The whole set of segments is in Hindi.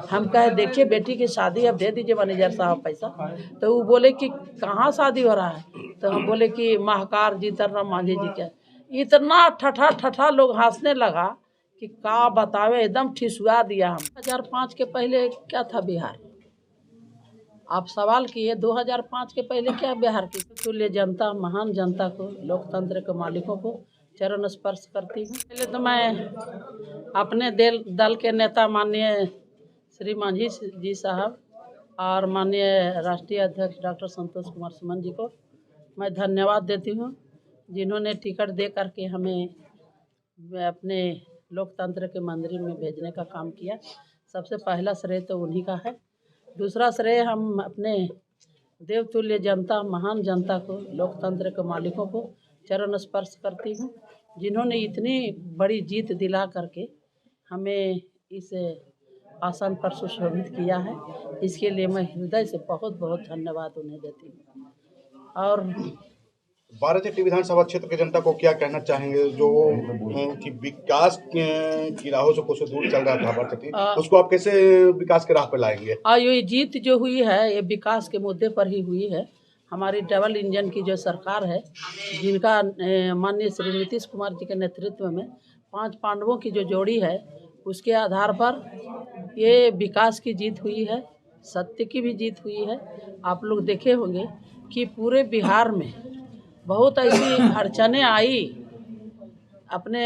हम कहे देखिए बेटी की शादी अब दे दीजिए मैनेजर साहब पैसा, तो वो बोले कि कहाँ शादी हो रहा है, तो हम बोले कि महाकार जीतनराम मांझी जी के। इतना ठठा ठठा लोग हंसने लगा कि का बतावे, एकदम ठिसुआ दिया। हम 2005 के पहले क्या था बिहार, आप सवाल किए 2005 के पहले क्या बिहार की तुल्य जनता, महान जनता को, लोकतंत्र के मालिकों को चरण स्पर्श करती हूँ। पहले तो मैं अपने दल के नेता माननीय श्री मांझी जी साहब और माननीय राष्ट्रीय अध्यक्ष डॉक्टर संतोष कुमार सुमन जी को मैं धन्यवाद देती हूँ, जिन्होंने टिकट दे करके हमें अपने लोकतंत्र के मंदिर में भेजने का काम किया। सबसे पहला श्रेय तो उन्हीं का है। दूसरा श्रेय हम अपने देवतुल्य जनता, महान जनता को, लोकतंत्र के मालिकों को चरण स्पर्श करती हूँ, जिन्होंने इतनी बड़ी जीत दिला करके हमें इस आसन पर सुशोभित किया है। इसके लिए मैं हृदय से बहुत बहुत धन्यवाद उन्हें देती हूँ। और बाराचट्टी विधानसभा क्षेत्र की जनता को क्या कहना चाहेंगे जो कि विकास की राहों से कुछ दूर चल रहा था बाराचट्टी, उसको आप कैसे विकास के राह पर लाएंगे? ये जीत जो हुई है ये विकास के मुद्दे पर ही हुई है। हमारी डबल इंजन की जो सरकार है, जिनका माननीय श्री नीतीश कुमार जी के नेतृत्व में 5 पांडवों की जो जोड़ी है, उसके आधार पर ये विकास की जीत हुई है, सत्य की भी जीत हुई है। आप लोग देखे होंगे कि पूरे बिहार में बहुत ऐसी अड़चनें आई अपने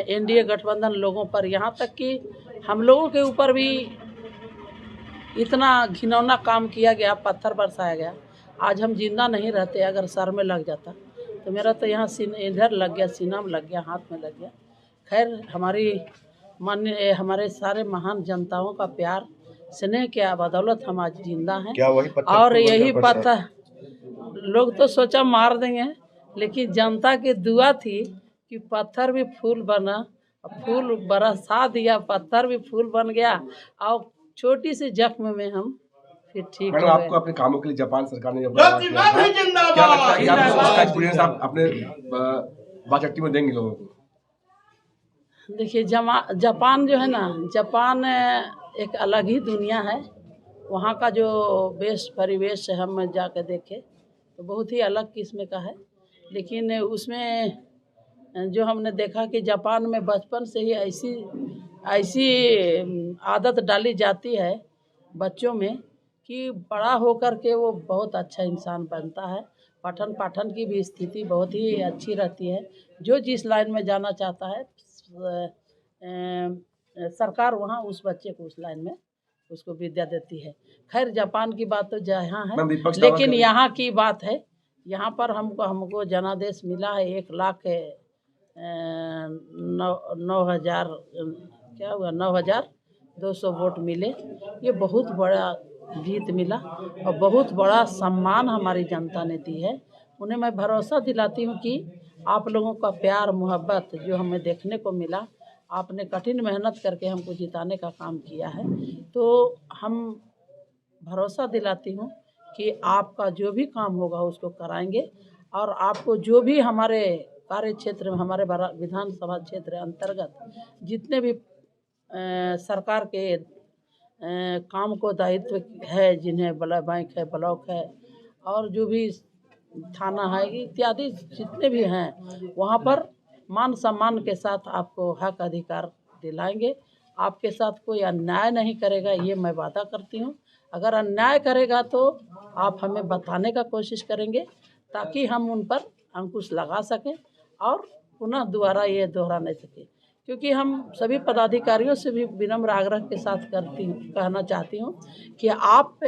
एनडीए गठबंधन लोगों पर, यहाँ तक कि हम लोगों के ऊपर भी इतना घिनौना काम किया गया, पत्थर बरसाया गया। आज हम जिंदा नहीं रहते, अगर सर में लग जाता तो मेरा तो यहाँ इधर लग गया, सीना में लग गया, हाथ में लग गया। खैर हमारे सारे महान जनताओं का प्यार स्नेह के बदौलत हम आज जिंदा हैं। और यही पत्थर लोग तो सोचा मार देंगे, लेकिन जनता की दुआ थी कि पत्थर भी फूल बना, फूल बरसा दिया, पत्थर भी फूल बन गया और छोटी सी जख्म में हम फिर ठीक हो गए। आपको अपने कामों के लिए जापान सरकार ने क्या लगता है कि आप उसका एक्सपीरियंस आप अपने बाराचट्टी में देंगे लोगों को? देखिए जापान जो है ना, जापान एक अलग ही दुनिया है। वहाँ का जो परिवेश है, हम जाकर देखे तो बहुत ही अलग किस्म का है। लेकिन उसमें जो हमने देखा कि जापान में बचपन से ही ऐसी आदत डाली जाती है बच्चों में कि बड़ा होकर के वो बहुत अच्छा इंसान बनता है। पठन पाठन की भी स्थिति बहुत ही अच्छी रहती है। जो जिस लाइन में जाना चाहता है, सरकार वहाँ उस बच्चे को उस लाइन में उसको विद्या देती है। खैर जापान की बात तो यहाँ है, लेकिन यहाँ की बात है, यहाँ पर हमको जनादेश मिला है 9,0200 वोट मिले। ये बहुत बड़ा जीत मिला और बहुत बड़ा सम्मान हमारी जनता ने दी है। उन्हें मैं भरोसा दिलाती हूँ कि आप लोगों का प्यार मोहब्बत जो हमें देखने को मिला, आपने कठिन मेहनत करके हमको जिताने का काम किया है, तो हम भरोसा दिलाती हूँ कि आपका जो भी काम होगा उसको कराएंगे। और आपको जो भी हमारे कार्य क्षेत्र में, हमारे विधानसभा क्षेत्र अंतर्गत जितने भी सरकार के काम को दायित्व है, जिन्हें बैंक है, ब्लॉक है और जो भी थाना है इत्यादि जितने भी हैं, वहाँ पर मान सम्मान के साथ आपको हक अधिकार दिलाएंगे। आपके साथ कोई अन्याय नहीं करेगा, ये मैं वादा करती हूँ। अगर अन्याय करेगा तो आप हमें बताने का कोशिश करेंगे, ताकि हम उन पर अंकुश लगा सकें और पुनः दोबारा ये दोहरा नहीं सके। क्योंकि हम सभी पदाधिकारियों से भी विनम्र आग्रह के साथ कहना चाहती हूँ कि आप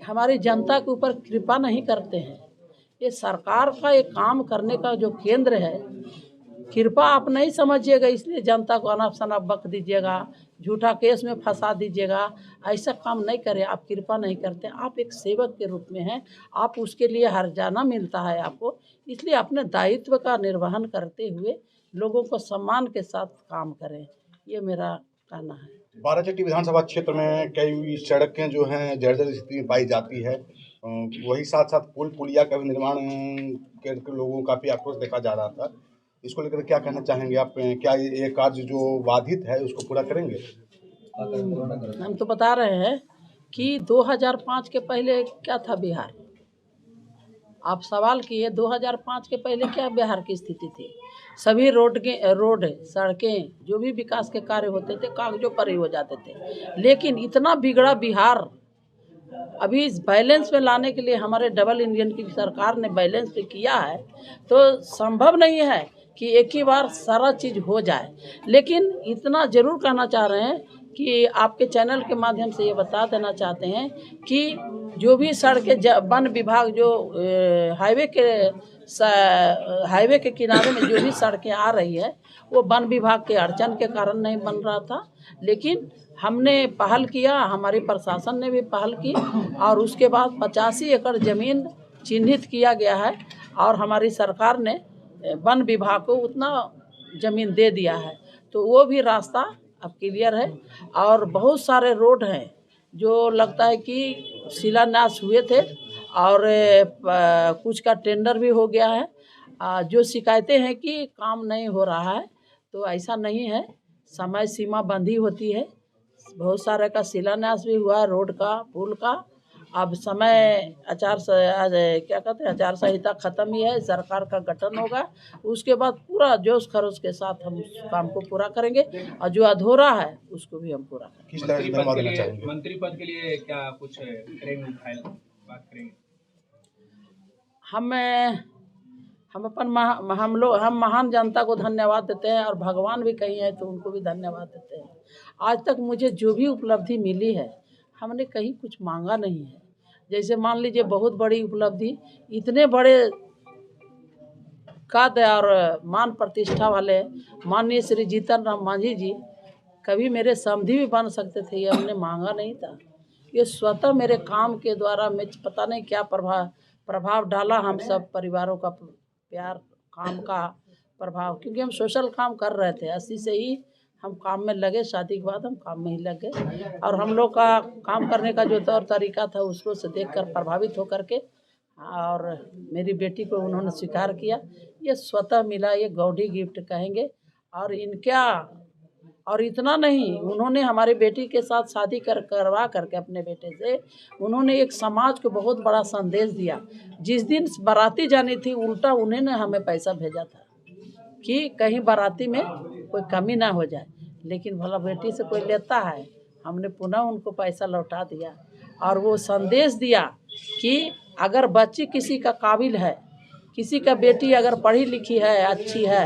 हमारी जनता के ऊपर कृपा नहीं करते हैं। ये सरकार का एक काम करने का जो केंद्र है, कृपा आप नहीं समझिएगा, इसलिए जनता को अनाप शनाप बक दीजिएगा, झूठा केस में फंसा दीजिएगा। ऐसा काम नहीं करें, आप कृपा नहीं करते। आप एक सेवक के रूप में हैं, आप उसके लिए हर्जाना मिलता है आपको, इसलिए अपने दायित्व का निर्वहन करते हुए लोगों को सम्मान के साथ काम करें, ये मेरा कहना है। बाराचट्टी विधानसभा क्षेत्र में कई सड़कें जो हैं जर्जर स्थिति में पाई जाती है, वही साथ साथ पुल पुलिया का भी निर्माण के लोगों का भी आक्रोश देखा जा रहा था। इसको लेकर क्या कहना चाहेंगे आप? क्या ये कार्य जो बाधित है उसको पूरा करेंगे? हम तो बता रहे हैं कि 2005 के पहले क्या था बिहार। आप सवाल किए 2005 के पहले क्या बिहार की स्थिति थी। सभी रोड सड़कें जो भी विकास के कार्य होते थे कागजों पर ही हो जाते थे। लेकिन इतना बिगड़ा बिहार अभी इस बैलेंस में लाने के लिए हमारे डबल इंजन की सरकार ने बैलेंस पे किया है, तो संभव नहीं है कि एक ही बार सारा चीज़ हो जाए। लेकिन इतना ज़रूर कहना चाह रहे हैं कि आपके चैनल के माध्यम से ये बता देना चाहते हैं कि जो भी सड़कें वन विभाग जो हाईवे के किनारे में जो भी सड़कें आ रही है वो वन विभाग के अड़चन के कारण नहीं बन रहा था। लेकिन हमने पहल किया, हमारी प्रशासन ने भी पहल की और उसके बाद 85 एकड़ ज़मीन चिन्हित किया गया है और हमारी सरकार ने वन विभाग को उतना ज़मीन दे दिया है। तो वो भी रास्ता अब क्लियर है और बहुत सारे रोड हैं जो लगता है कि शिलान्यास हुए थे और कुछ का टेंडर भी हो गया है। जो शिकायतें हैं कि काम नहीं हो रहा है, तो ऐसा नहीं है, समय सीमा बंधी होती है। बहुत सारे का शिलान्यास भी हुआ है, रोड का, पुल का। अब समय आचार संहिता खत्म ही है, सरकार का गठन होगा, उसके बाद पूरा जोश खरोश के साथ हम उस काम को पूरा करेंगे और जो अधूरा है उसको भी हम पूरा करेंगे। किस तरह से धन्यवाद देना चाहेंगे? मंत्री पद के लिए क्या कुछ करेंगे, बात करेंगे? हम महान जनता को धन्यवाद देते हैं और भगवान भी कहीं है तो उनको भी धन्यवाद देते हैं। आज तक मुझे जो भी उपलब्धि मिली है हमने कहीं कुछ मांगा नहीं है। जैसे मान लीजिए बहुत बड़ी उपलब्धि, इतने बड़े कद और मान प्रतिष्ठा वाले माननीय श्री जीतन राम मांझी जी कभी मेरे समधी भी बन सकते थे, ये हमने मांगा नहीं था। ये स्वतः मेरे काम के द्वारा मैं पता नहीं क्या प्रभाव डाला हम सब परिवारों का प्यार, काम का प्रभाव, क्योंकि हम सोशल काम कर रहे थे। 80 से ही हम काम में लगे, शादी के बाद हम काम में ही लग गए और हम लोग का काम करने का जो तौर तरीका था उसको से देखकर प्रभावित होकर के और मेरी बेटी को उन्होंने स्वीकार किया। ये स्वतः मिला, ये गॉडी गिफ्ट कहेंगे। और इतना नहीं, उन्होंने हमारी बेटी के साथ शादी करवा करके अपने बेटे से उन्होंने एक समाज को बहुत बड़ा संदेश दिया। जिस दिन बाराती जानी थी उल्टा उन्हें ने हमें पैसा भेजा था कि कहीं बाराती में कोई कमी ना हो जाए, लेकिन भला बेटी से कोई लेता है, हमने पुनः उनको पैसा लौटा दिया और वो संदेश दिया कि अगर बच्ची किसी का काबिल है, किसी का बेटी अगर पढ़ी लिखी है, अच्छी है,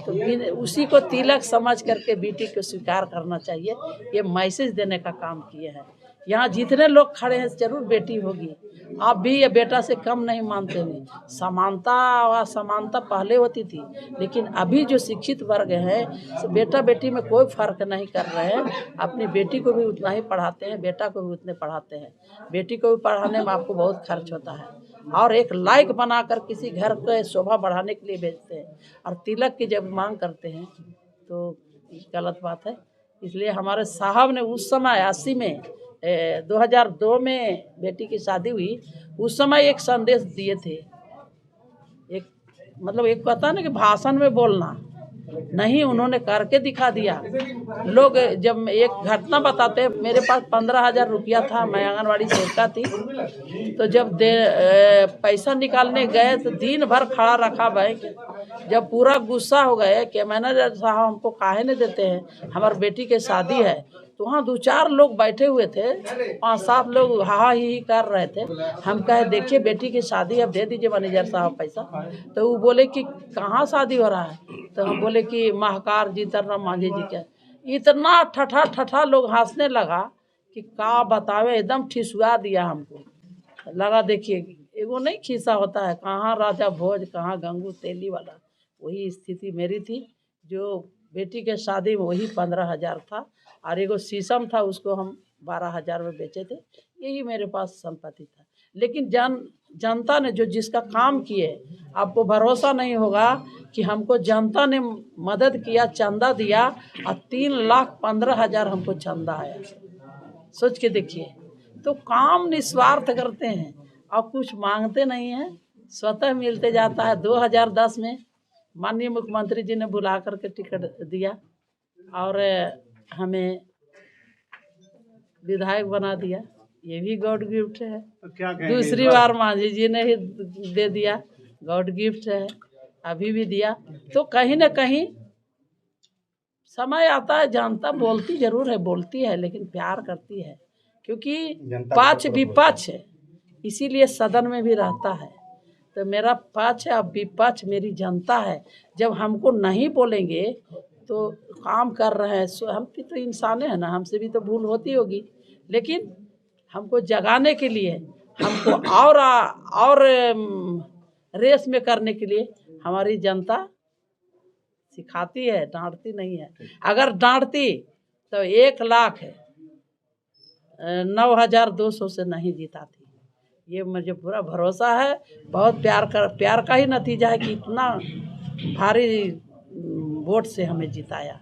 तो उसी को तिलक समझ करके बेटी को स्वीकार करना चाहिए। ये मैसेज देने का काम किए हैं। यहाँ जितने लोग खड़े हैं जरूर बेटी होगी, आप भी ये बेटा से कम नहीं मानते हैं। समानता और असमानता पहले होती थी, लेकिन अभी जो शिक्षित वर्ग है बेटा बेटी में कोई फर्क नहीं कर रहे हैं। अपनी बेटी को भी उतना ही पढ़ाते हैं, बेटा को भी उतने पढ़ाते हैं। बेटी को भी पढ़ाने में आपको बहुत खर्च होता है और एक लायक बनाकर किसी घर के शोभा बढ़ाने के लिए भेजते हैं और तिलक की जब मांग करते हैं तो गलत बात है। इसलिए हमारे साहब ने उस समय 80 में 2002 में बेटी की शादी हुई, उस समय एक संदेश दिए थे। एक पता ना कि भाषण में बोलना नहीं, उन्होंने करके दिखा दिया। लोग जब एक घटना बताते हैं, मेरे पास 15,000 रुपया था, मैं आंगनवाड़ी सेविका थी, तो जब पैसा निकालने गए तो दिन भर खड़ा रखा बैंक। जब पूरा गुस्सा हो गए कि मैनेजर साहब हमको काहे नहीं देते हैं, हमारी बेटी के शादी है, तो वहाँ 2-4 लोग बैठे हुए थे, 5-7 लोग हा ही कर रहे थे। हम कहे देखिए बेटी की शादी अब दे दीजिए मैनेजर साहब पैसा। तो वो बोले कि कहाँ शादी हो रहा है, तो हम बोले कि महाकार जीतन राम मांझी जी के। इतना ठठा लोग हंसने लगा कि का बतावे, एकदम ठिसुआ दिया हमको। लगा देखिए एगो नहीं खिस्सा होता है, कहाँ राजा भोज कहाँ गंगू तेली वाला, वही स्थिति मेरी थी। जो बेटी के शादी में वही 15,000 था और एगो शीशम था, उसको हम 12,000 में बेचे थे। यही मेरे पास संपत्ति था। लेकिन जनता ने जो जिसका काम किए, आपको भरोसा नहीं होगा कि हमको जनता ने मदद किया, चंदा दिया और 3,15,000 हमको चंदा आया। सोच के देखिए, तो काम निस्वार्थ करते हैं और कुछ मांगते नहीं हैं, स्वतः मिलते जाता है। 2010 में माननीय मुख्यमंत्री जी ने बुला करके टिकट दिया और हमें विधायक बना दिया, ये भी गॉड गिफ्ट है। तो क्या कहेंगे दूसरी बार मांझी जी ने ही दे दिया, गॉड गिफ्ट है, अभी भी दिया। तो कहीं ना कहीं समय आता है, जनता बोलती जरूर है, बोलती है लेकिन प्यार करती है, क्योंकि जनता पक्ष विपक्ष है, इसीलिए सदन में भी रहता है। तो मेरा पक्ष और विपक्ष मेरी जनता है। जब हमको नहीं बोलेंगे तो काम कर रहे हैं, हम भी तो इंसान हैं ना, हमसे भी तो भूल होती होगी, लेकिन हमको जगाने के लिए, हमको और रेस में करने के लिए हमारी जनता सिखाती है, डांटती नहीं है। अगर डांटती तो 1,09,200 से नहीं जिताती। ये मुझे पूरा भरोसा है। बहुत प्यार का ही नतीजा है कि इतना भारी वोट से हमें जिताया।